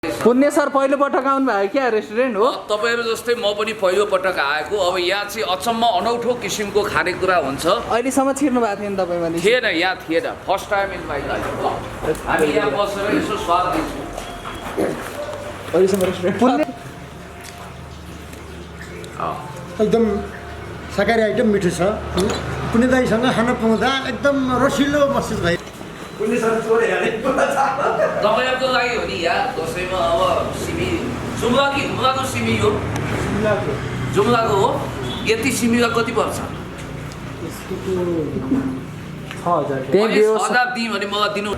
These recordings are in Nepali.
पुण्य सर पहिलो पटक आउनु भयो क्या रेस्टुरेन्ट हो? तपाईहरु जस्तै म पनि पहिलो पटक आएको। अब यहाँ चाहिँ अचम्म अनौठो किसिमको खानेकुरा हुन्छ। अहिलेसम्म छिर्नु भएको थिएन तपाईँ भने? थिएन, यहाँ थिएन। First time in my life. हामी यहाँ बसेर यसो स्वाद लिन्छौँ। अहिलेसम्म रेस्टुरेन्ट पुण्य एकदम शाकाहारी आइटम मिठो छ। पुण्य दाइसँग खाना पाउँदा एकदम रसिलो महसुस भयो। तपाईहरुको लागि हो नि यहाँ दसैँमा अब सिमी जुम्लाको सिमी हो। जुम्लाको हो। यति सिमीमा कति पर्छ? त्यही व्यवस्था 1000 दिए भने मलाई दिनु।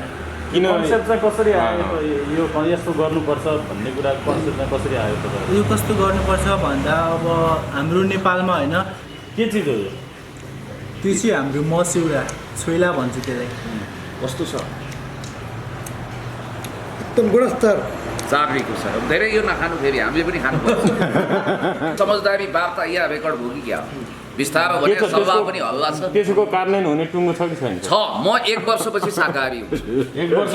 कन्सेप्ट चाहिँ कसरी आयो यो यस्तो गर्नुपर्छ भन्ने कुरा कन्सेप्ट चाहिँ कसरी आयो तपाईँ? यो कस्तो गर्नुपर्छ भन्दा अब हाम्रो नेपालमा होइन के चिज हो यो? त्यो चाहिँ हाम्रो मस्यौरा छोइला भन्छ त्यसलाई। कस्तो छ? एकदम गुणस्तर चार्मीको छ। धेरै यो नखानु फेरि हामीले पनि खानुपर्छ। समझदारी वार्ता यहाँ रेकर्ड भयो कि क्या? बिस्तारो भने सल्लाह पनि हल्ला छ। त्यसको कार्यान्वयन हुने टुङ्गो छ कि छैन? छ। म 1 वर्षपछि शाकाहारी हुन्छु।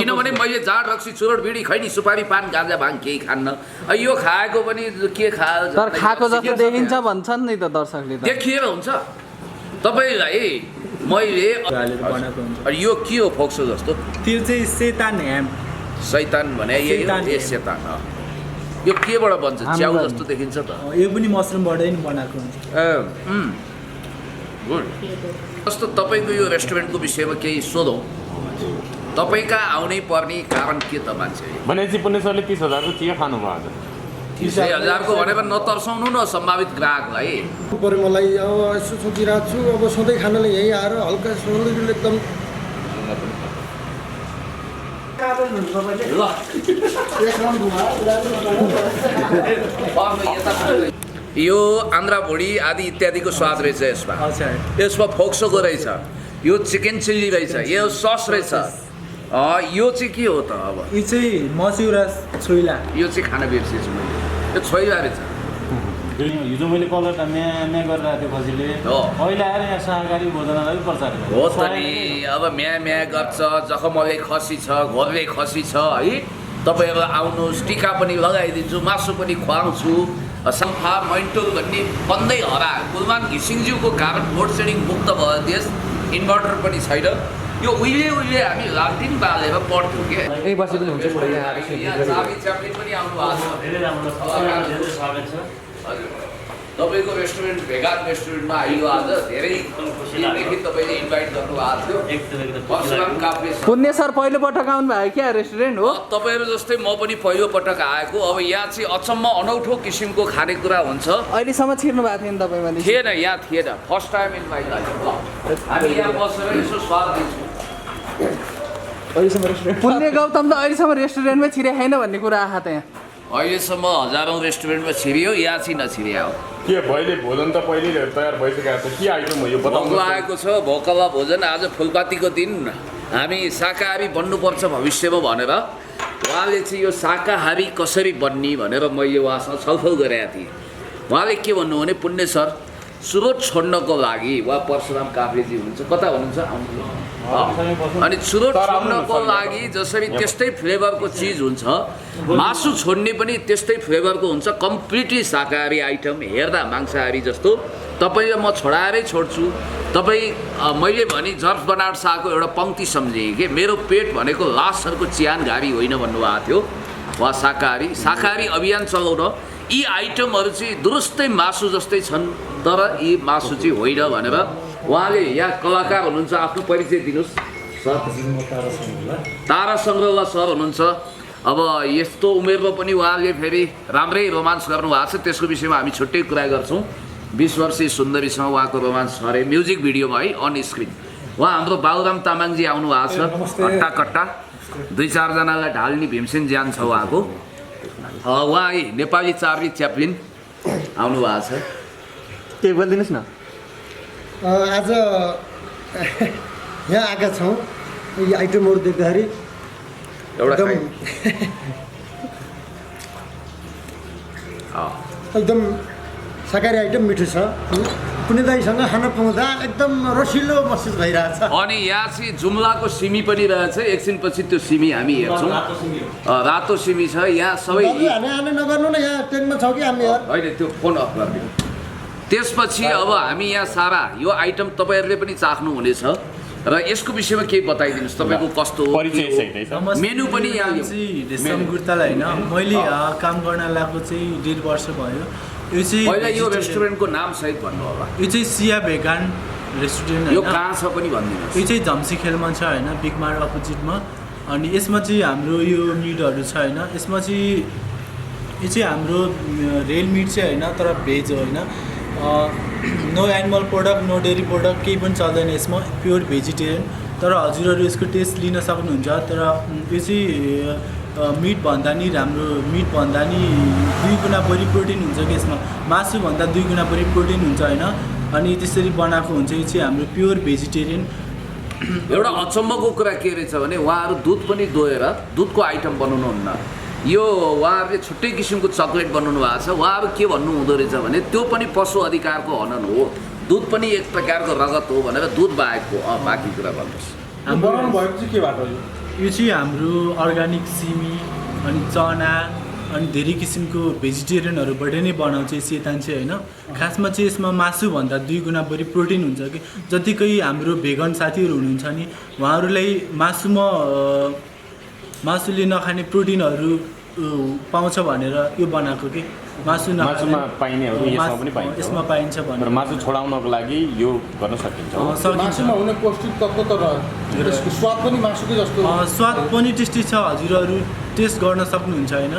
किनभने मैले जाँड रक्सी चुरोट बिडी खैनी सुपारी पान गाँजा भाङ केही खान्न। यो खाएको पनि के खायो तर खाएको जस्तो देखिन्छ भन्छन् नि त दर्शकले त। देखिएर हुन्छ तपाईलाई मैले बनाएको हुन्छ। यो के हो फोक्सो जस्तो? त्यो चाहिँ सेतान ह्याम। शैतान भने यही हो। ए शैतान हो। यो केबाट बन्छ? च्याउ जस्तो देखिन्छ त। यो पनि मसरुमबाटै नि बनाएको हुन्छ। गुड। जस्तो तपाईँको यो रेस्टुरेन्टको विषयमा केही सोधौँ। तपाईँ कहाँ आउनै पर्ने कारण के त मान्छे? भनेपछि पुण्य सरले 30,000 को चिया खानुभयो आज। 30,000 को भनेर नतर्साउनु न सम्भावित ग्राहकलाई। पऱ्यो मलाई। अब यसो सोचिरहेको छु अब सधैँ खानाले यहीँ आएर हल्का सौन्दर्यले एकदम यो आन्द्रा भुडी आदि इत्यादिको स्वाद रहेछ यसमा। यसमा फोक्सोको रहेछ। यो चिकन चिल्ली रहेछ। यो सस रहेछ। यो चाहिँ के हो त? अब यो चाहिँ मस्यौरा छोइला। यो चाहिँ खाना बिर्सेछु मैले। यो छोइला रहेछ। हिजो मैले कलर म्या गरिरहेको थिएँ खसीले। अहिले आएर यहाँ शाकाहारी भोजनालय प्रचार हो त नि। अब म्या गर्छ। जखमले खसी छ, घोर्ले खसी छ है। तपाईँहरू आउनुहोस्, टिका पनि लगाइदिन्छु, मासु पनि खुवाउँछु। सङ्फा मैन्टोल भन्ने बन्दै हरा। गुलमान घिसिङज्यूको कारण लोड सेडिङ मुक्त भयो देश। इन्भर्टर पनि छैन। यो उहिले हामी लालटिन बालेर पढ्थ्यौँ क्या। यही बसे पनि हुन्छ पुरै यहाँ आएर यहाँ चाबी च्याप्लिन पनि आउनु भएको छ। धेरै राम्रो धेरै स्वागत छ। हजुर। तपाईँको रेस्टुरेन्ट भेगान रेस्टुरेन्टमा आइयो आज। धेरै दिनदेखि तपाईँले इन्भाइट गर्नुभएको थियो। परशुराम काफ्ले सर। पुण्य सर पहिलो पटक आउनु भयो क्या रेस्टुरेन्ट हो? तपाईहरु जस्तै म पनि पहिलो पटक आएको। अब यहाँ चाहिँ अचम्म अनौठो किसिमको खानेकुरा हुन्छ। अहिलेसम्म छिर्नु भएको थिएन तपाईँ भने? थिएन, यहाँ थिएन। First time in my life. हामी यहाँ बसेर यसो स्वाद लिन्छौँ। अहिलेसम्म रेस्टुरेन्ट पुण्य गौतम त अहिलेसम्म रेस्टुरेन्टमै छिरे छैन भन्ने कुरा आएको त यहाँ। अहिलेसम्म हजारौँ रेस्टुरेन्टमा छिरियो, यहाँ चाहिँ नछिरिया हो। के भइले भोजन त पहिले तयार भइसकेको छ। के आइटम हो यो बताउनु? भोक लागेको छ। भोकला भोजन। आज फुलपातीको दिन हामी शाकाहारी बन्नुपर्छ भविष्यमा भनेर उहाँले चाहिँ यो शाकाहारी कसरी बन्ने भनेर मैले उहाँसँग छलफल गरेका थिएँ। उहाँले के भन्नु भने पुण्य सर चुरोट छोड्नको लागि उहाँ परशुराम काफ्लेजी हुनुहुन्छ। कता हुनुहुन्छ? अनि चुरोट छोड्नको लागि जसरी त्यस्तै फ्लेभरको चिज हुन्छ, मासु छोड्ने पनि त्यस्तै फ्लेभरको हुन्छ। कम्प्लिटली शाकाहारी आइटम। हेर्दा मांसाहारी जस्तो। तपाईँ म छोडाएरै छोड्छु। तपाईँ मैले भने जर्ज बनार्ड शाहको एउटा पङ्क्ति सम्झेँ कि मेरो पेट भनेको लासहरूको चिहान घारी होइन भन्नुभएको थियो। वा शाकाहारी अभियान चलाउन यी आइटमहरू चाहिँ दुरुस्तै मासु जस्तै छन् तर यी मासु चाहिँ होइन भनेर उहाँले यहाँ कलाकार हुनुहुन्छ। आफ्नो परिचय दिनुहोस् सर। तारा सङ्ग्रौला सर हुनुहुन्छ। अब यस्तो उमेरमा पनि उहाँले फेरि राम्रै रोमान्स गर्नुभएको छ। त्यसको विषयमा हामी छुट्टै कुरा गर्छौँ। 20 वर्षीय सुन्दरीसँग उहाँको रोमान्स अरे म्युजिक भिडियोमा है अन स्क्रिन। उहाँ हाम्रो बाबुराम तामाङजी आउनु भएको छ। कट्टा कट्टा 2-4 जनालाई ढाल्ने भीमसेन ज्यान छ उहाँको। उहाँ नेपाली चार्ली च्याप्लिन आउनु भएको छ। के बोलिदिनुहोस् न। आज यहाँ आएका छौँ। यो आइटमहरू देख्दाखेरि एकदम शाकाहारी आइटम मिठो छ। पुण्य दाईसँग खाना पाउँदा एकदम रसिलो महसुस भइरहेछ। अनि यहाँ चाहिँ जुम्लाको सिमी पनि रहेछ, एकछिनपछि त्यो सिमी हामी हेर्छौँ। रातो सिमी छ यहाँ सबै। हामी नगर्नु न, यहाँ ट्रेनमा छौँ कि हामी होइन त्यो फोन अफ गरिदिनु। त्यसपछि अब हामी यहाँ सारा यो आइटम तपाईँहरूले पनि चाख्नुहुनेछ र यसको विषयमा केही बताइदिनुहोस्, तपाईँको कस्तो हो मेनु पनि यहाँ रेशम गुर्ताल होइन, मैले काम गर्न लागेको चाहिँ 1.5 वर्ष भयो। यो चाहिँ पहिला यो रेस्टुरेन्टको नाम सहित भन्नु होला। यो चाहिँ सिया भेगान रेस्टुरेन्ट यो कहाँ छ पनि भनिदिनुहोस्। यो चाहिँ झम्सीखेलमा छ होइन, बिग मार्ट अपोजिटमा। अनि यसमा चाहिँ हाम्रो यो मिटहरू छ होइन, यसमा चाहिँ यो चाहिँ हाम्रो रेल मिट चाहिँ होइन तर भेज हो होइन, no animal product no dairy product केही पनि चल्दैन यसमा, प्योर भेजिटेरियन। तर हजुरहरू यसको टेस्ट लिन सक्नुहुन्छ। तर यो चाहिँ मिटभन्दा नि राम्रो, मिटभन्दा नि 2 गुणा बढी प्रोटिन हुन्छ कि यसमा, मासुभन्दा 2 गुणा बढी प्रोटिन हुन्छ होइन। अनि त्यसरी बनाएको हुन्छ। यो चाहिँ हाम्रो प्योर भेजिटेरियन। एउटा अचम्मको कुरा के रहेछ भने उहाँहरू दुध पनि दोहेर दुधको आइटम बनाउनुहुन्न। यो उहाँहरूले छुट्टै किसिमको चक्लेट बनाउनु भएको छ। उहाँहरू के भन्नु हुँदो रहेछ भने त्यो पनि पशु अधिकारको हनन हो, दुध पनि एक प्रकारको रगत हो भनेर दुध बाहेकको बाँकी कुरा भन्नुहोस्। बनाउनु भएको चाहिँ के बाटो यो चाहिँ हाम्रो अर्ग्यानिक सिमी अनि चना अनि धेरै किसिमको भेजिटेरियनहरूबाट नै बनाउँछ सेतान चाहिँ होइन। खासमा चाहिँ यसमा मासुभन्दा 2 गुणा बढी प्रोटिन हुन्छ कि जतिकै हाम्रो भेगन साथीहरू हुनुहुन्छ नि उहाँहरूलाई मासुले नखाने प्रोटिनहरू पाउँछ भनेर यो बनाएको कि मासुमा पाइनेहरू यसमा पनि पाइन्छ, यसमा पाइन्छ भनेर मासु छोडाउनको लागि यो गर्न सकिन्छ। मासुमा हुने पौष्टिक तत्त्व तर यसको स्वाद पनि मासुकै जस्तो, स्वाद पनि टेस्टी छ। हजुरहरू टेस्ट गर्न सक्नुहुन्छ होइन।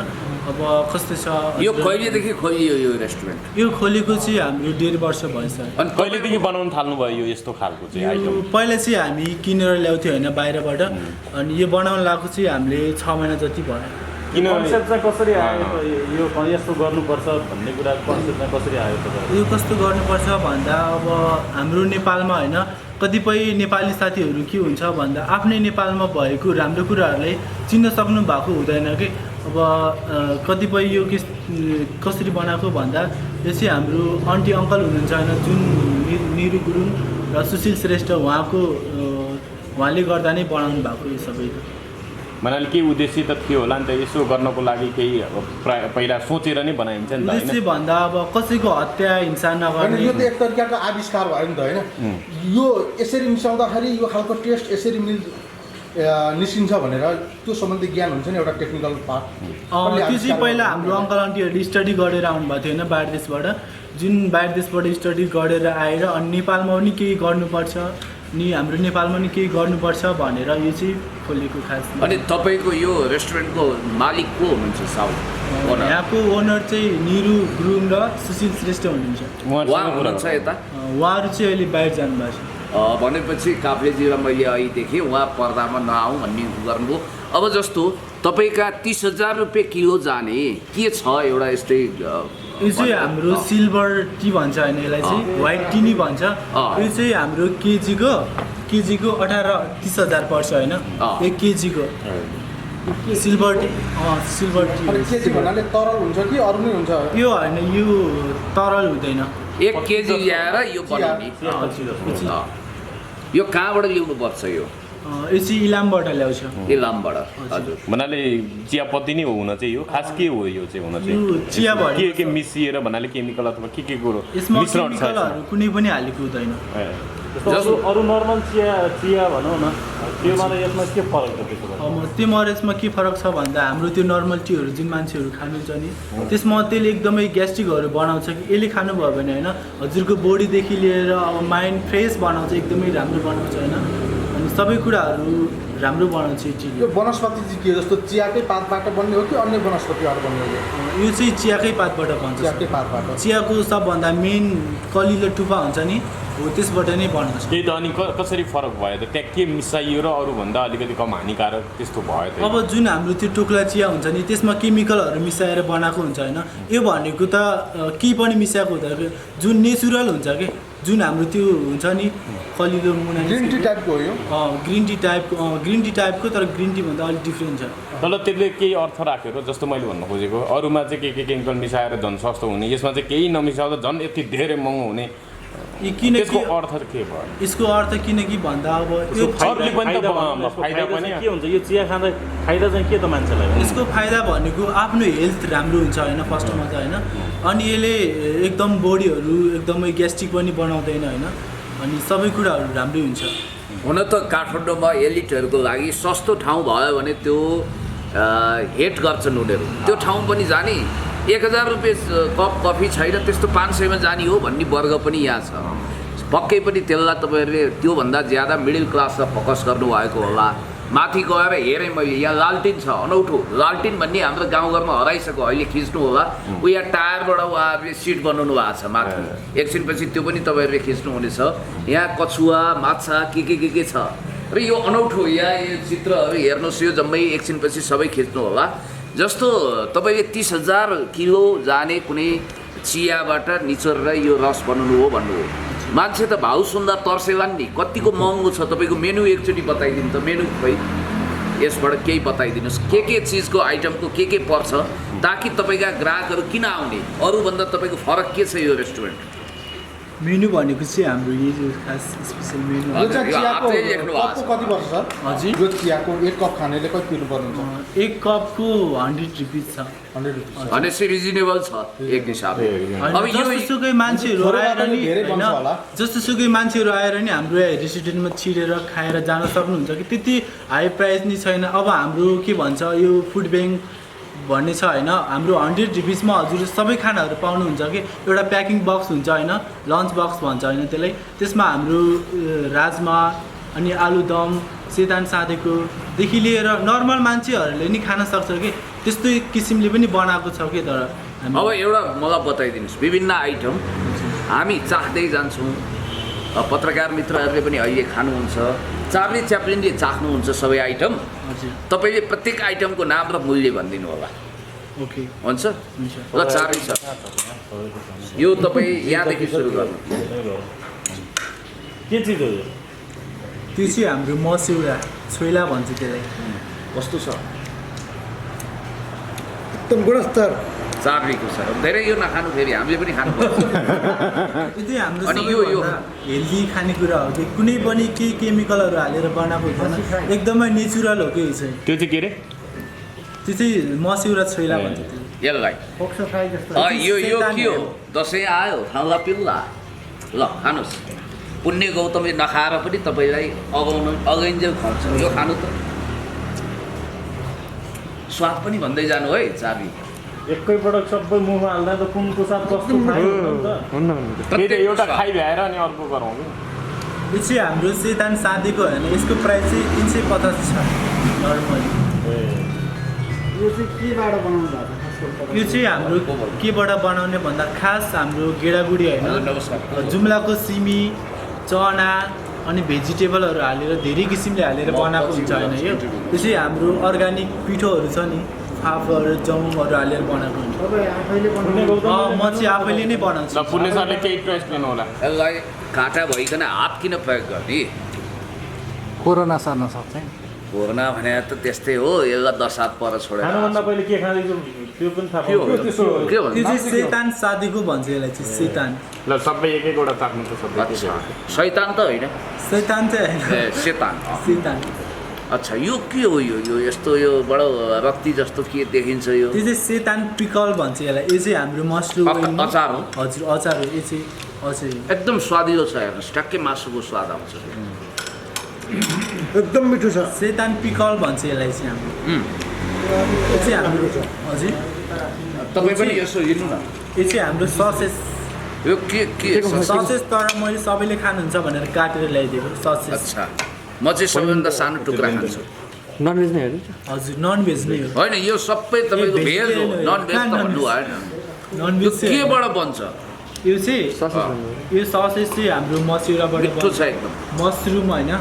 अब कस्तो छ यो कहिलेदेखि खोलियो यो रेस्टुरेन्ट? यो खोलेको चाहिँ हाम्रो 1.5 वर्ष भएछ। अनि कहिलेदेखि बनाउन थाल्नुभयो यो यस्तो खालको चाहिँ आइटम? पहिला चाहिँ हामी किनेर ल्याउँथ्यौँ होइन बाहिरबाट, अनि यो बनाउन लगाएको चाहिँ हामीले 6 महिना जति भयो। किन कन्सेप्ट चाहिँ कसरी आयो यो यस्तो गर्नुपर्छ भन्ने कुरा कन्सेप्ट चाहिँ कसरी आयो त? यो कस्तो गर्नुपर्छ भन्दा अब हाम्रो नेपालमा होइन कतिपय नेपाली साथीहरू के हुन्छ भन्दा आफ्नै नेपालमा भएको राम्रो कुराहरूलाई चिन्न सक्नु भएको हुँदैन कि। अब कतिपय यो कसरी बनाएको भन्दा यो चाहिँ हाम्रो आन्टी अङ्कल हुनुहुन्छ होइन जुन निरु गुरुङ र सुशील श्रेष्ठ उहाँले गर्दा नै बनाउनु भएको यो सबै। भन्नाले केही उद्देश्य त थियो होला नि त, यसो गर्नको लागि केही अब पहिला सोचेर नै बनाइन्छ नि त होइन? उद्देश्य भन्दा अब कसैको हत्या हिंसा नगर्ने। यो त एक तरिकाको आविष्कार भयो नि त होइन? यो यसरी मिसाउँदाखेरि यो खालको टेस्ट यसरी निस्किन्छ भनेर त्यो सम्बन्धी ज्ञान हुन्छ नि एउटा टेक्निकल पार्ट। त्यो चाहिँ पहिला हाम्रो अङ्कल आन्टीहरूले स्टडी गरेर आउनुभएको थियो होइन बाहिर देशबाट, जुन बाहिर देशबाट स्टडी गरेर आएर अनि नेपालमा पनि केही गर्नुपर्छ नि हाम्रो नेपालमा नि केही गर्नुपर्छ भनेर यो चाहिँ खोलेको खास। अनि तपाईँको यो रेस्टुरेन्टको मालिक को हुनुहुन्छ? साउथ यहाँको ओनर चाहिँ निरु गुरुङ र सुशील श्रेष्ठ हुनुहुन्छ। उहाँ हुनुहुन्छ यता? उहाँहरू चाहिँ अहिले बाहिर जानुभएको छ। भनेपछि काफ्लेजीलाई मैले अहिले देखेँ उहाँ पर्दामा नआउँ भन्ने गर्नुभयो। अब जस्तो तपाईँका 30,000 रुपियाँ किलो जाने के छ एउटा यस्तै? यो चाहिँ हाम्रो सिल्भर टी भन्छ होइन, यसलाई चाहिँ व्हाइट टी नै भन्छ। यो चाहिँ हाम्रो केजीको 18-30,000 पर्छ होइन, 1 केजीको silver T. Silver T KG भन्नाले तरल हुन्छ कि अरू नै हुन्छ? यो होइन, यो तरल हुँदैन। 1 केजी ल्याएर यो बनाउने। यो कहाँबाट ल्याउनुपर्छ? यो चाहिँ इलामबाट ल्याउँछ। इलामबाट? हजुर। भन्नाले चियापत्ती नै हो हुन चाहिँ यो खास के हो यो चाहिँ हुन चाहिँ? चिया भयो के मिसिएर भन्नाले केमिकल अथवा के कुरो यसमा मिश्रण छ? केमिकलहरू कुनै पनि हालेको हुँदैन। अरू नर्मल चिया भनौँ न, त्योमा र यसमा के फरक छ? त्योमा र यसमा के फरक छ भन्दा हाम्रो त्यो नर्मल टीहरू जुन मान्छेहरू खानुहुन्छ नि त्यसमा त्यसले एकदमै ग्यास्ट्रिकहरू बनाउँछ कि यसले खानुभयो भने होइन हजुरको बोडीदेखि लिएर अब माइन्ड फ्रेस बनाउँछ, एकदमै राम्रो बनाउँछ होइन। अनि सबै कुराहरू राम्रो बनाउँछ यो वनस्पति चाहिँ के जस्तो चियाकै पातबाट बन्ने हो कि अन्य वनस्पतिहरू बन्ने हो? यो चाहिँ चियाकै पातबाट बन्छ। चियाकै पातबाट? चियाको सबभन्दा मेन कलिलो टुप्पा हुन्छ नि हो त्यसबाट नै बनाउँछ। त्यही त। अनि कसरी फरक भयो त? त्यहाँ के मिसाइयो र अरूभन्दा अलिकति कम हानिकारक त्यस्तो भयो त? अब जुन हाम्रो त्यो टोक्ला चिया हुन्छ नि त्यसमा केमिकलहरू मिसाएर बनाएको हुन्छ होइन, यो भनेको त केही पनि मिसाएको हुँदैन, जुन नेचुरल हुन्छ कि जुन हाम्रो त्यो हुन्छ नि कलिलो मुना ग्रिन टी टाइपको हो यो? ग्रिन टी टाइपको, तर ग्रिन टी भन्दा अलिक डिफ्रेन्ट छ। तर त्यसले केही अर्थ राखेर जस्तो मैले भन्नु खोजेको अरूमा चाहिँ के केमिकल मिसाएर झन् सस्तो हुने, यसमा चाहिँ केही नमिसाउँदा झन् यति धेरै महँगो हुने किनकि त्यसको अर्थ के भयो? यसको अर्थ किनकि भन्दा अब यो अरूले पनि त फाइदा पनि के हुन्छ यो चिया खाँदा फाइदा चाहिँ के त मान्छेलाई? यसको फाइदा भनेको आफ्नो हेल्थ राम्रो हुन्छ होइन फर्स्टमा त होइन, अनि यसले एकदम बडीहरू एकदमै ग्यास्ट्रिक पनि बनाउँदैन होइन, अनि सबै कुराहरू राम्रै हुन्छ। हुन त काठमाडौँमा एलिटहरूको लागि सस्तो ठाउँ भयो भने त्यो हेट गर्छन् उनीहरू, त्यो ठाउँ पनि जाने 1000 रुपियाँ कप कफी छैन त्यस्तो 500मा जाने हो भन्ने वर्ग पनि यहाँ छ। पक्कै पनि त्यसलाई तपाईँहरूले त्योभन्दा ज्यादा मिडल क्लासलाई फोकस गर्नुभएको होला। माथि गएर हेरेँ मैले यहाँ लालटिन छ, अनौठो लालटिन भन्ने हाम्रो गाउँघरमा हराइसक्यो, अहिले खिच्नु होला। ऊ यहाँ टायरबाट उहाँहरूले सिट बनाउनु भएको छ माथि, एकछिनपछि त्यो पनि तपाईँहरूले खिच्नुहुनेछ। यहाँ कछुवा माछा के छ र यो अनौठो यहाँ यो चित्रहरू हेर्नुहोस्, यो जम्मै एकछिनपछि सबै खिच्नु होला। जस्तो तपाईँले 30,000 किलो जाने कुनै चियाबाट निचोरेर यो रस बनाउनु हो भन्नु हो, मान्छे त भाउ सुन्दा तर्सेलान् नि। कतिको महँगो छ तपाईँको मेनु एकचोटि बताइदिनु त, मेनु खै यसबाट केही बताइदिनुहोस्, के चिजको आइटमको के पर्छ, ताकि तपाईँका ग्राहकहरू किन आउने, अरूभन्दा तपाईँको फरक के छ यो रेस्टुरेन्ट? मेनु भनेको चाहिँ हाम्रो यो खास स्पेसल मेनु यो चाहिँ यो चियाको हातले लेख्नु भएको कपको कति पर्छ सर? हजुर, यो चियाको 1 कप खानेले कति तिर्नुपर्ने हुन्छ? 1 कपको 100 रुपिस छ। 100 रुपिस। भनेपछि रिजनेबल छ एक हिसाबले। अब यो जस्तोसुकै मान्छेहरू आएर नि धेरै बन्छ होइन, होला। जस्तोसुकै मान्छेहरू आएर नि हाम्रो रेस्टुरेन्टमा छिरेर खाएर जान सक्नुहुन्छ कि त्यति हाई प्राइस नि छैन। अब हाम्रो के भन्छ यो फुड ब्याङ्क भन्ने छ होइन, हाम्रो 100 रुपिसमा हजुर सबै खानाहरू पाउनुहुन्छ कि एउटा प्याकिङ बक्स हुन्छ होइन, लन्च बक्स भन्छ होइन त्यसलाई, त्यसमा हाम्रो राजमा अनि आलुदम सेतान साँधेकोदेखि लिएर नर्मल मान्छेहरूले नि खान सक्छ कि त्यस्तै किसिमले पनि बनाएको छ कि। तर अब एउटा मलाई बताइदिनुहोस्, विभिन्न आइटम हामी चाख्दै जान्छौँ, पत्रकार मित्रहरूले पनि अहिले खानुहुन्छ, चार्ली च्याप्लिनले चाख्नुहुन्छ सबै आइटम। हजुर, तपाईँले प्रत्येक आइटमको नाम र मूल्य भनिदिनु होला, ओके हुन्छ? ल चार्ली सर, यो तपाईँ यहाँदेखि सुरु गर्नु। के चिज हो यो? त्यो चाहिँ हाम्रो मस्यौरा छोइला भन्छ त्यसलाई। कस्तो छ? एकदम गुणस्तर। चार्लीको सर धेरै यो नखानु, फेरि हामीले पनि खानुपर्छ। यो चाहिँ हाम्रो अनि यो हेल्दी खानेकुरा हो कि कुनै पनि केही केमिकलहरू हालेर बनाएको हुँदैन, एकदमै नेचुरल हो कि यो चाहिँ। त्यो चाहिँ के अरे? त्यो चाहिँ मस्यौरा छोइला भन्छ त्यो। यसलाई फोक्सो फ्राई जस्तो। यो के हो? दसैँ आयो, खाउँला पिउला, ल खानुहोस्। पुण्य गौतमले नखाएर पनि तपाईँलाई अगैन्जेल खुवाउँछ, यो खानु त। स्वाद पनि भन्दै जानु है चार्ली। एकैपटक सबै मुखमा हाल्दा त कुनको साथ कस्तो खायो त? फेरि एउटा खाइ भ्याएर अनि अर्को गरौँ कि? यो चाहिँ हाम्रो सेतान साँधेको होइन, यसको प्राइस चाहिँ 350 छ नर्मली। यो चाहिँ केबाट बनाउनु भएको? यो चाहिँ हाम्रो केबाट बनाउने भन्दा खास हाम्रो गेडागुडी होइन, जुम्लाको सिमी चना अनि भेजिटेबलहरू हालेर धेरै किसिमले हालेर बनाएको हुन्छ होइन। यो चाहिँ हाम्रो अर्ग्यानिक पिठोहरू छ नि, फापहरू जमुहरू हालेर बनाएको हुन्छ। म चाहिँ आफैले नै बनाउँछु। ल पुण्य सरले केही टेस्ट लिनु होला। यसलाई काँटा भइकन हात किन प्रयोग गर्ने? कोरोना सर्न सक्छ। कोरोना भने त त्यस्तै हो, यसलाई 10 हात पर छोडेर खानुभन्दा पहिले के खाँदैछु त्यो पनि थाहा के हो? पाउँछ। के त्यो भन्नु? चाहिँ सेतान साँधेको भन्छ यसलाई चाहिँ सेतान। ल सबै एकैवटा चाख्नु त सबै के अच्छा, छ? शैतान त होइन, सेतान चाहिँ होइन, सेतान। सेतान। अच्छा, यो के हो? यो यस्तो यो बडो रक्ती जस्तो के देखिन्छ यो? त्यो चाहिँ सेतान पिकल भन्छ यसलाई। यो चाहिँ हाम्रो मसरुम अचार हो? हजुर, अचार हो। यो चाहिँ अझै एकदम स्वादिलो छ, हेर्नुहोस् ट्याक्कै मासुको स्वाद आउँछ। एकदम मिठो छ। सेतान पिकल भन्छ यसलाई चाहिँ हाम्रो। यो चाहिँ हाम्रो हजुर, तपाईँ पनि यसो हेर्नु न, यो चाहिँ हाम्रो ससेस। यो के ससेस तर मैले सबैले खानुहुन्छ भनेर काटेर ल्याइदिएको ससेस। अच्छा, म चाहिँ सबैभन्दा सानो टुक्रा खान्छु। ननभेज नै हो कि? हजुर, ननभेज नै हो। होइन, यो सबै तपाईँको भेज हो, नन भेज त भन्नु भएन। यो ननभेज चाहिँ केबाट बन्छ? यो चाहिँ यो ससेस चाहिँ हाम्रो मस्यौराबाट मिठो छ एकदम। मसरुम होइन,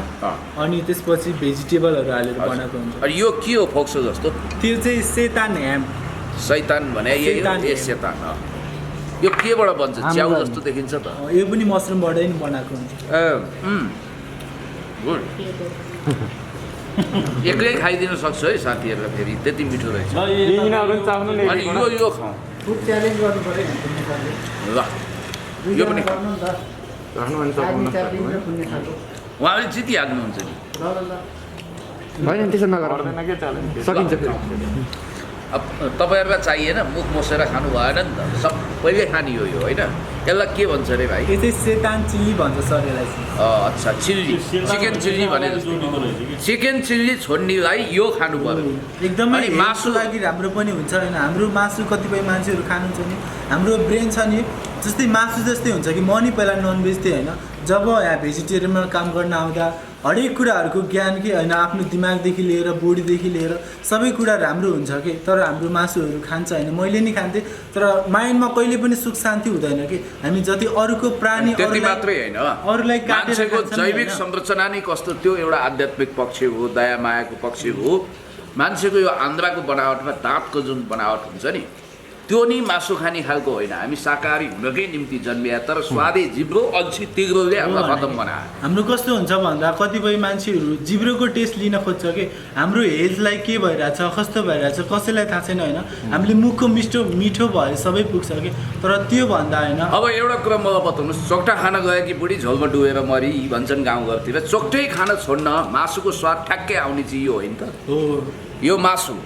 अनि त्यसपछि भेजिटेबलहरू हालेर बनाएको हुन्छ। अनि यो के हो फोक्सो जस्तो? त्यो चाहिँ सेतान ह्याम। शैतान भने यही हो, शैतान ए हो। शैतान। यो केबाट बन्छ? च्याउ जस्तो देखिन्छ त। यो पनि मसरुमबाटै नि बनाएको हुन्छ। गुड। एक्लै खाइदिन सक्छु है साथीहरूलाई, फेरि त्यति मिठो रहेछ। यिनीहरू पनि चाख्नु नि। अनि यो खाउँ फुड च्यालेन्ज गर्नु पऱ्यो नि। ल, यो पनि खाउँ। राख्नु अनि आदमी सक्नुहुन्छ चाप्लिन र पुण्य खालको उहाँले जितिहाल्नुहुन्छ नि होइन त्यसो नगर पर्दैन के च्यालेन्ज सकिन्छ फेरि अब तपाईँहरूलाई चाहिएन मुख मोसेर खानु भएन नि त सबैले खाने हो यो होइन यसलाई के भन्छ अरे भाइ यो चाहिँ सेतान चिल्ली भन्छ सर यसलाई चाहिँ। अच्छा चिल्ली चिकन चिल्ली भने चिकन चिल्ली छोड्नेलाई यो खानु पर्यो एकदमै अनि मासु मासु लागि राम्रो पनि हुन्छ होइन। हाम्रो मासु कतिपय मान्छेहरू खानुहुन्छ नि, हाम्रो ब्रेन छ नि जस्तै मासु जस्तै हुन्छ कि म नि पहिला ननभेज थिएँ होइन। जब यहाँ भेजिटेरियनमा काम गर्न आउँदा हरेक कुराहरूको ज्ञान कि होइन आफ्नो दिमागदेखि लिएर बोडीदेखि लिएर सबै कुरा राम्रो हुन्छ कि। तर हाम्रो मासुहरू खान्छ होइन, मैले नि खान्थेँ तर माइन्डमा कहिले पनि सुख शान्ति हुँदैन कि हामी जति अरूको प्राणी त्यति मात्रै होइन अरूलाई काटेर मान्छेको खान्छन् नि जैविक होइन। संरचना नै कस्तो त्यो एउटा आध्यात्मिक पक्ष हो, दया मायाको पक्ष हो। मान्छेको यो आन्द्राको बनावटमा दाँतको जुन बनावट हुन्छ नि त्यो नि मासु खाने खालको होइन। हामी शाकाहारी हुनकै निम्ति जन्मिया तर स्वादे जिब्रो अल्छी तिग्रोले हामीलाई खतम बनायो। हाम्रो कस्तो हुन्छ भन्दा कतिपय मान्छेहरू जिब्रोको टेस्ट लिन खोज्छ कि हाम्रो हेल्थलाई के भइरहेछ कस्तो भइरहेछ कसैलाई थाहा छैन होइन। हामीले मुखको मिठो भएर सबै पुग्छ कि तर त्यो भन्दा होइन। अब एउटा कुरा मलाई बताउनुहोस्, चोक्टा खान गएकी बुढी झोलमा डुबेर मरि भन्छन् गाउँघरतिर। चोक्टै खान छोड्न मासुको स्वाद ठ्याक्कै आउने चाहिँ यो होइन त। हो यो मासु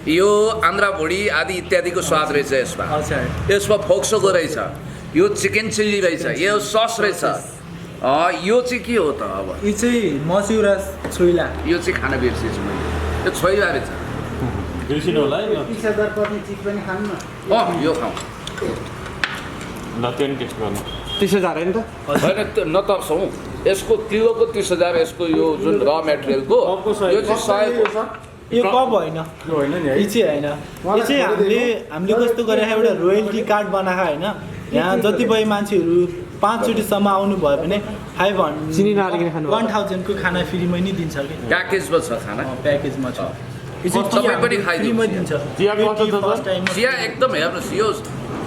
यो आन्द्रा भुँडी आदि इत्यादिको स्वाद रहेछ यसमा। अच्छा यसमा फोक्सोको रहेछ, यो चिकन चिल्ली रहेछ, यो सस रहेछ। यो चाहिँ के हो त अब? यो चाहिँ मस्यौरा छोइला। यो चाहिँ खान बिर्सेछु मैले। यो छोइला रहेछ। बिर्सिनु होला है 30,000 पर्ने चिज पनि खानु न। यो खाउँ। ल त्यो नि टेस्ट गर्नु 30,000 होइन त होइन त्यो नतर्सौँ। यसको किलोको 30,000 यसको यो जुन र मेटेरियलको यो चाहिँ 100 हो। यो कप होइन, यो होइन नि है। यो चाहिँ होइन। यो चाहिँ हामीले कस्तो गरेर एउटा रोयल्टी कार्ड बनाएको होइन। यहाँ जतिपय मान्छेहरू 5 चोटिसम्म आउनु भयो भने 500 चिनी नहालिकन खानु 1000 को खाना फ्रीमै नि दिन्छ कि। प्याकेजमा छ खाना। प्याकेजमा छ। यो चाहिँ तपाईँ पनि खाइदिनु। फ्रीमै दिन्छ। चिया कस्तो छ फर्स्ट टाइम चिया एकदम हेर्नुहोस्, यो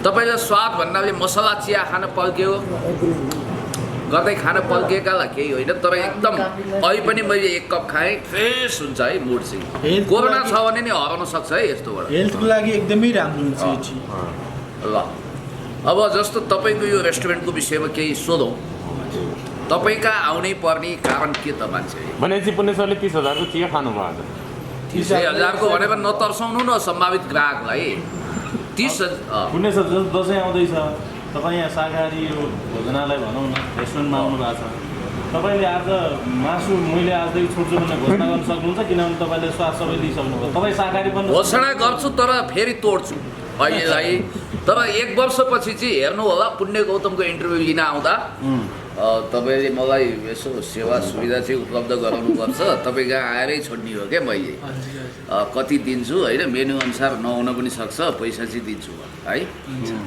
तपाईँलाई स्वाद भन्नाले मसला चिया खान पल्क्यो गर्दै खान पल्किएकालाई केही होइन तर एकदम अहिले पनि मैले 1 कप खाएँ फ्रेस हुन्छ है मुड चाहिँ। कोरोना छ भने नि हराउन सक्छ है यस्तोबाट। हेल्थको लागि एकदमै राम्रो हुन्छ यो चिज। ल अब जस्तो तपाईँको यो रेस्टुरेन्टको विषयमा केही सोधौँ। तपाईँका आउनै पर्ने कारण के त मान्छे? भनेपछि पुण्य सरले 30,000 को चिया खानुभयो आज। 30,000 को भनेर नतर्साउनु न सम्भावित ग्राहकलाई। 30,000 पुण्य सर जस्तो दसैँ आउँदैछ, तपाईँ यहाँ शाकाहारी यो भोजनालय भनौँ न रेस्टुरेन्टमा आउनु भएको छ, तपाईँले आज मासु मैले आजदेखि छोड्छु भनेर घोषणा गर्न सक्नुहुन्छ किनभने तपाईँले स्वाद सबै लिइसक्नुभयो। तपाईँ शाकाहारी पनि घोषणा गर्छु तर फेरि तोड्छु अहिलेलाई। तर 1 वर्षपछि चाहिँ हेर्नु होला पुण्य गौतमको इन्टरभ्यू लिन आउँदा तपाईँले मलाई यसो सेवा सुविधा चाहिँ उपलब्ध गराउनुपर्छ। तपाईँ कहाँ आएरै छोड्ने हो क्या मैले। कति दिन्छु होइन मेनु अनुसार नहुन पनि सक्छ, पैसा चाहिँ दिन्छु है।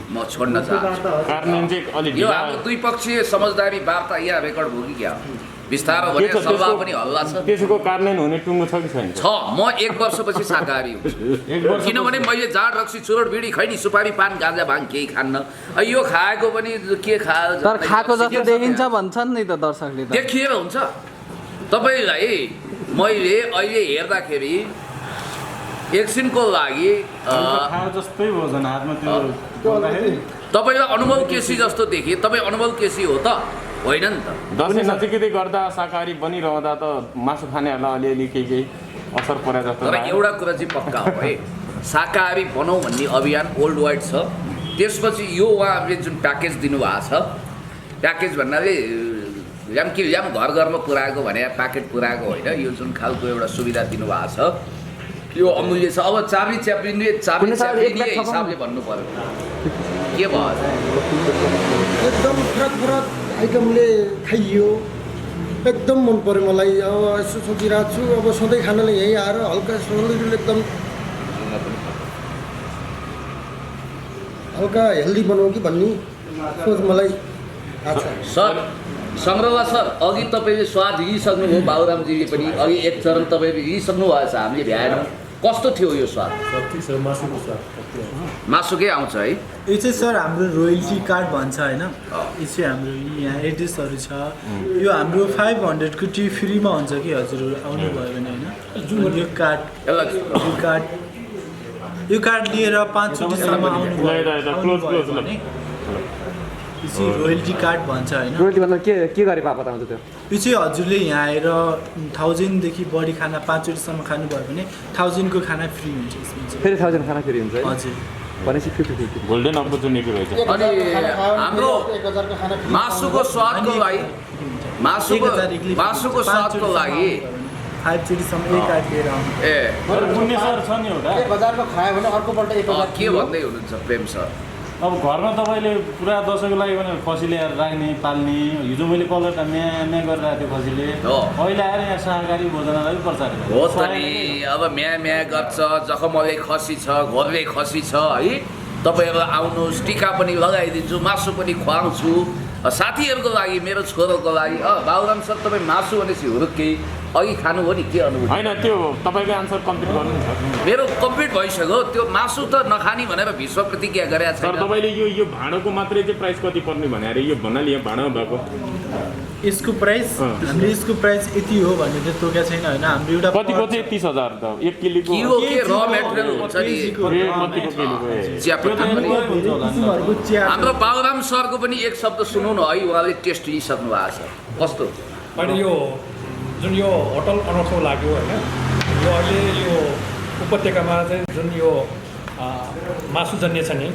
म छोड्न चाहन्छु। कार्यान्वयन चाहिँ अलिक यो ढिला हाम्रो द्विपक्षीय समझदारी वार्ता यहाँ रेकर्ड भयो कि क्या हो? बिस्तारो भने सल्लाह पनि हल्ला छ। त्यसको कार्यान्वयन हुने टुङ्गो छ कि छैन? छ। म 1 वर्षपछि शाकाहारी हुन्छु। 1 वर्ष किनभने मैले जाँड रक्सी चुरोट बिडी खैनी सुपारी पान गाँजा भाङ केही खान्न। यो खाएको पनि के खायो तर खाएको जस्तो देखिन्छ भन्छन् नि त दर्शकले त। देखिएर हुन्छ। तपाईँलाई मैले अहिले हेर्दाखेरि एकछिनको लागि खाएर जस्तै भोजन हातमा त्यो गर्दाखेरि तपाईँलाई अनुभव केसी जस्तो देखिए। तपाईँ अनुभव केसी हो त होइन नि त? दसैँ नजिकै गर्दा शाकाहारी बनिरहँदा त मासु खानेहरूलाई अलिअलि केही असर परे जस्तो तर लाग्यो। एउटा कुरा चाहिँ पक्का हो है, शाकाहारी बनाऊ भन्ने अभियान वर्ल्ड वाइड छ। त्यसपछि यो उहाँहरूले जुन प्याकेज दिनुभएको छ, प्याकेज भन्नाले ल्याम कि ल्याम घर घरमा पुऱ्याएको भने प्याकेट पुऱ्याएको होइन, यो जुन खालको एउटा सुविधा दिनुभएको छ यो अमूल्य छ। अब चार्ली च्याप्लिनले हिसाबले भन्नु पर्यो के भयो? एकदम फरक फरक आइटमले खाइयो, एकदम मन पऱ्यो मलाई। अब यसो सोचिरहेको छु अब सधैँ खानाले यहीँ आएर हल्का एकदम हल्का हेल्दी बनाऊ कि भन्ने सोच मलाई आएको छ। सर सङ्ग्रहवा सर अघि तपाईँले स्वाद लिइसक्नुभयो, बाबुरामजीले पनि अघि 1 चरण तपाईँले लिइसक्नु भएछ, हामीले भ्याएनौँ। कस्तो थियो यो स्वाद? मासुकै आउँछ है। यो चाहिँ सर हाम्रो रोयल्टी कार्ड भन्छ होइन। यो चाहिँ हाम्रो यहाँ एड्रेसहरू छ। यो हाम्रो 500 को टी फ्रीमा हुन्छ कि हजुरहरू आउनुभयो भने होइन। यो कार्ड लिएर 5 चोटिसम्म आउनुभयो भने यो चाहिँ रोयल्टी कार्ड भन्छ होइन। रोटी मतलब के गरे पापा त त्यो? यो चाहिँ हजुरले यहाँ आएर 1000 देखि बढी खाना 5 चोटिसम्म खानुभयो भने 1000 को खाना फ्री हुन्छ यसमा चाहिँ। फेरि 1000 खाना फेरि हुन्छ है? हजुर। भनेपछि 50-50 गोल्डन अपर्च्युनिटी रहेछ। अनि हाम्रो 1000 को खाना फ्री मासुको स्वादको लागि मासुको स्वादको लागि 5 चोटिसम्म एक कार्ड लिएर आउनु। ए पुण्य सर छ नि एउटा 1000 को खायो भने अर्कोपल्ट 1000 के भन्दै हुनुहुन्छ प्रेम सर? अब घरमा तपाईँले पुरा दसैँको लागि भने खसी ल्याएर राख्ने पाल्ने हिजो मैले कलर म्या गरिरहेको थियो खसीले अहिले आएर यहाँ शाकाहारी भोजनालय प्रचार हो त नि। अब म्या गर्छ, जखमले खसी छ, घरले खसी छ है, तपाईँहरू आउनुहोस्, टिका पनि लगाइदिन्छु, मासु पनि खुवाउँछु। साथीहरूको लागि, मेरो छोरोको लागि बाबुराम सर तपाईँ मासु भनेपछि हुरुक्कै अघि खानु हो नि, के अनुभूति? होइन त्यो तपाईँको आन्सर कम्प्लिट गर्नु नि सर। मेरो कम्प्लिट भइसक्यो। त्यो मासु त नखाने भनेर विश्व प्रतिज्ञा गरेका सर छैन। तपाईँले यो भाँडोको मात्रै चाहिँ प्राइस कति पर्ने भने अरे यो भन्नाले यहाँ भाँडो भएको यसको प्राइस हामीले यसको प्राइस यति हो भन्ने चाहिँ तोकेको छैन होइन। हाम्रो एउटा कतिको चाहिँ 30,000 त 1 किलोको किलो के र मेटेरियल हुन्छ नि, कतिको किलोको चियापत्ती पनि। किसिमहरूको चिया हाम्रो बाबुराम सरको पनि एक शब्द सुनौ न है, उहाँले टेस्ट लिइसक्नु भएको छ। कस्तो? मैले यो जुन यो होटल अनौठो लाग्यो होइन, यो अहिले यो उपत्यकामा चाहिँ जुन यो मासुजन्य छ नि,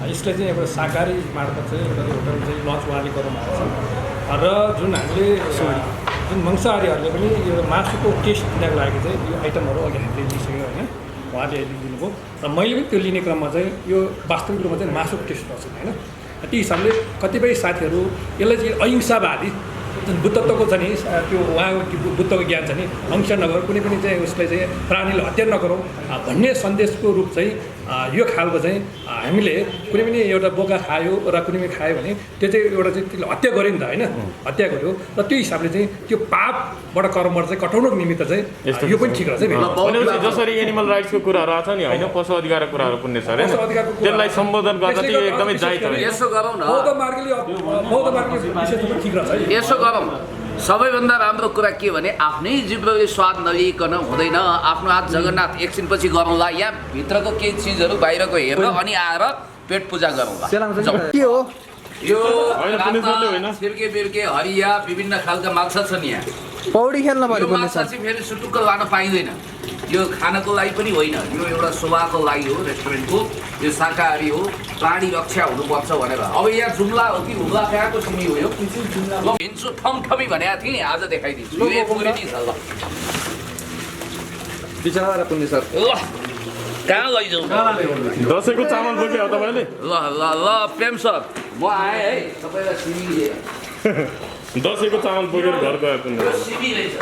यसले चाहिँ एउटा शाकाहारी मार्फत चाहिँ एउटा होटल चाहिँ लन्च उहाँले गर्नुभएको छ। र जुन हामीले जुन मांसाहारीहरूले पनि यो मासुको टेस्ट दिनको लागि चाहिँ यो आइटमहरू अघि हामीले लिइसक्यो होइन, उहाँले लिनुभयो। र मैले पनि त्यो लिने क्रममा चाहिँ यो वास्तविक रूपमा चाहिँ मासुको टेस्ट पर्छ होइन। त्यो हिसाबले कतिपय साथीहरू यसलाई चाहिँ अहिंसावादी जुन बुद्धत्वको छ नि, त्यो उहाँको बुद्धको ज्ञान छ नि, हिंसा नगर, कुनै पनि चाहिँ उसलाई चाहिँ प्राणीलाई हत्या नगरौँ भन्ने सन्देशको रूप चाहिँ यो खालको चाहिँ हामीले कुनै पनि एउटा बोका खायो र कुनै पनि खायो भने त्यो चाहिँ एउटा चाहिँ त्यसले हत्या गर्यो नि त होइन, हत्या गर्यो। र त्यो हिसाबले चाहिँ त्यो पापबाट कर्मबाट चाहिँ कटाउनुको निमित्त चाहिँ यो पनि ठिक रहेछ। जसरी एनिमल राइट्सको कुराहरू आएको छ नि होइन, पशु अधिकारको कुराहरू पुण्य सर होइन, त्यसलाई सम्बोधन गर्दा त्यो एकदमै जायज हो। यसो गरौँ न, बौद्ध मार्गले विषयमा ठिक रहेछ। यसो गरौँ, सबैभन्दा राम्रो कुरा के भने आफ्नै जिब्रोले स्वाद नलिकन हुँदैन। आफ्नो हात जगन्नाथ एकछिनपछि गरौँला, यहाँ भित्रको केही चिजहरू बाहिरको हेरेर अनि आएर पेट पूजा गरौँला। के हो यो छिर्के बिर्के हरिया विभिन्न खालका माछा छन् यहाँ। पौडी खेल्न पर्यो यो माछा चाहिँ फेरि सुटुक्क लान पाइँदैन, यो खानको लागि पनि होइन, यो एउटा शोभाको लागि हो रेस्टुरेन्टको। यो शाकाहारी हो, प्राणी रक्षा हुनुपर्छ भनेर। अब यहाँ जुम्ला हो कि हुम्ला कहाँको सिमी हो? यो हिन्छु ठमठमी भनेको थिएँ नि, आज देखाइदिन्छु। यो एक मुरी नि छ ल, बिचरा पुण्य सर। ल कहाँ लैजाउँ? दसैँको चामल बोक्यो तपाईँले? ल ल ल प्रेम सर म आएँ है तपाईँलाई सिमी लिएर। दसैँको चामल बोकेर घर गयो पुण्य। यो सिमी रहेछ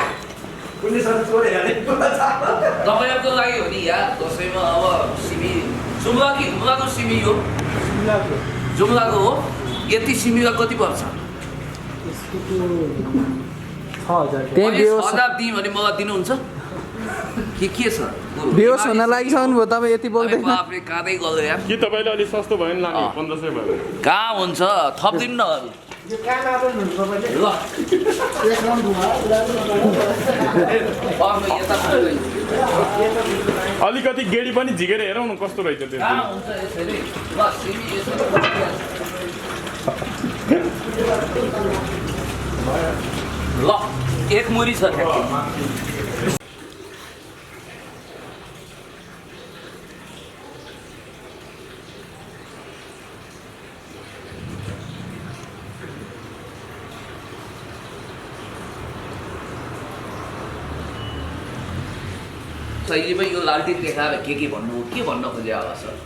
तपाईँहरूको लागि हो नि यार, दसैँमा अब सिमी। जुम्ला कि हुम्लाको सिमी हो? जुम्लाको हो। यति सिमीलाई कति पर्छ? 1000 दिएँ भने मलाई दिनुहुन्छ के छ? बेहोस हुन लागिसक्नु भयो तपाईँ यति बोल्दैन। बाफ्रे काँदै गल्यो यार। के तपाईँले अलिक सस्तो भयो नि लाने 1500 भयो? कहाँ हुन्छ, थपिदिनु न अरू। ल अलिकति गेडी पनि झिकेर हेरौँ न कस्तो रहेछ त्यो। कहाँ हुन्छ यसरी? ल सिमी यसरी ल एक मुरी छ ठ्याक्कै। शैलीमा यो लालटिन देखाएर के भन्नु हो, के भन्न खोजे होला सर?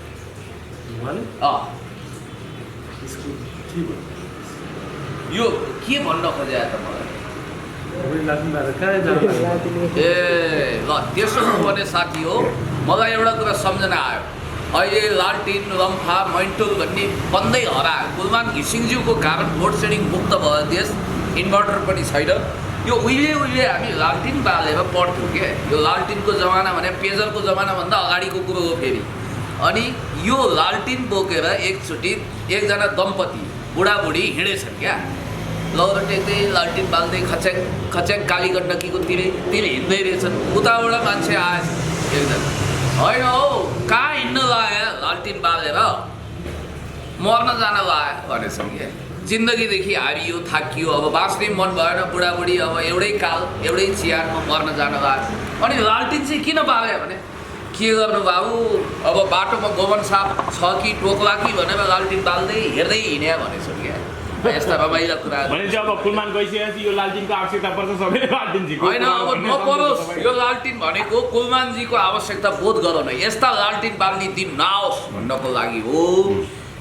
यो के भन्न खोजे त मलाई? ए ल त्यसो हो भने साथी हो, मलाई एउटा कुरा सम्झना आयो। अहिले लालटिन रम्फा मैन्टुल भन्ने बन्दै हरायो। कुलमान घिसिङज्यूको कारण लोड सेडिङ मुक्त भयो देश, इन्भर्टर पनि छैन। यो उहिले हामी लालटिन बालेर पढ्थ्यौँ क्या। यो लालटिनको जमाना भने पेजरको जमानाभन्दा अगाडिको कुरो हो फेरि। अनि यो लालटिन बोकेर एकचोटि एकजना दम्पति बुढाबुढी हिँडेछन् क्या, लौरो टेक्दै लालटिन बाल्दै खच्याङ खच्याङ काली गण्डकीको तिर हिँड्दै रहेछन्। उताबाट मान्छे आएछ एकजना, होइन हौ कहाँ हिँड्न लायो लालटिन बालेर, मर्न जान लायो भनेछन् क्या। जिन्दगीदेखि हारियो थाकियो अब बाँच्नै मन भएन बुढाबुढी अब एउटै काल एउटै चियारमा मर्न जान लाग्यो अनि लालटिन चाहिँ किन बाल्यो भने के गर्नु बाबु अब बाटोमा गोवन साप छ कि टोक्ला कि भनेर लालटिन बाल्दै हेर्दै हिँड्या भनेछ क्या यस्ता रमाइला कुराहरू भने चाहिँ अब कुलमान गइसकेपछि यो लालटिनको आवश्यकता पर्छ सबैले लालटिन झिको होइन अब नपरोस् यो लालटिन भनेको कुलमानजीको आवश्यकता बोध गरौँ न यस्ता लालटिन बाल्ने दिन नआओस् भन्नको लागि हो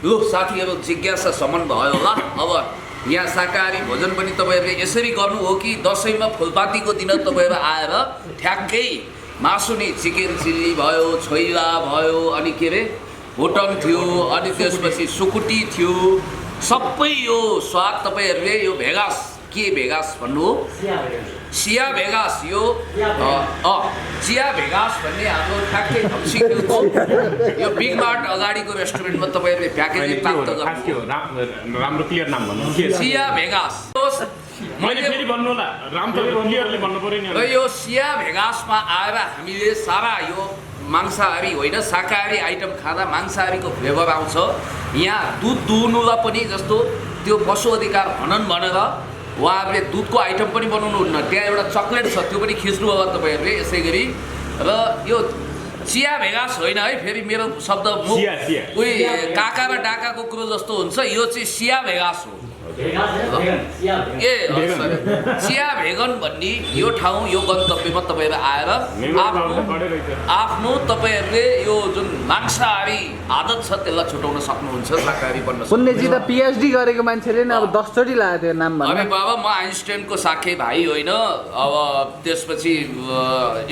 लु साथीहरू जिज्ञासासम्म भयो होला अब यहाँ शाकाहारी भोजन पनि तपाईँहरूले यसरी गर्नु हो कि दसैँमा फुलपातीको दिन तपाईँहरू आएर ठ्याक्कै मासु नि चिकन चिल्ली भयो छोइला भयो अनि के अरे होटल थियो अनि त्यसपछि सुकुटी थियो सबै यो स्वाद तपाईँहरूले यो भेगास के भेगास भन्नु हो सिया भेगास यो चिया भेगास भन्ने हाम्रो ठ्याक्कै सिक्किमको यो बिग मार्ट अगाडिको रेस्टुरेन्टमा तपाईँहरूले प्याकेजिङ प्राप्त गर्नु राम्रो क्लियर नाम भन्नु के सिया भेगास मैले फेरि भन्नु होला राम त क्लियरली भन्नु पर्यो नि र यो सिया भेगासमा आएर हामीले सारा यो मांसाहारी होइन शाकाहारी आइटम खाँदा मांसाहारीको फ्लेभर आउँछ यहाँ दुध दुहुनुलाई पनि जस्तो त्यो पशु अधिकार हनन भनेर उहाँहरूले दुधको आइटम पनि बनाउनुहुन्न त्यहाँ एउटा चक्लेट छ त्यो पनि खिच्नु होला तपाईँहरूले यसै गरी र यो चिया भेगास होइन है फेरि मेरो शब्द उही काका र डाकाको कुरो जस्तो हुन्छ यो चाहिँ सिया भेगास हो चिया भेगन भन्ने यो ठाउँ यो गन्तव्यमा तपाईँहरू आएर आफ्नो तपाईँहरूले यो जुन मांसाहारी आदत छ त्यसलाई छुटाउन सक्नुहुन्छ शाकाहारी बन्न पुण्यजी त पिएचडी गरेको मान्छेले नि अब 10 चोटि लाग्यो त्यो नाम अरे बाबा म आइन्स्टाइनको साखे भाइ होइन अब त्यसपछि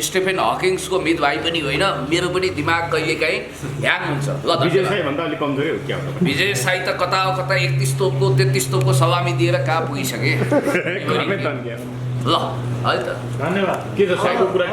स्टेफेन हकिङ्सको मित भाइ पनि होइन मेरो पनि दिमाग कहिलेकाहीँ ह्याङ हुन्छ ल विजय साई भन्दा अलिक कमजोरी हो क्या विजय साई त कता कता 31 तोपको 33 तोपको सलामी दिएर कहाँ पुगिसके ल है त धन्यवाद के छ साईको कुरा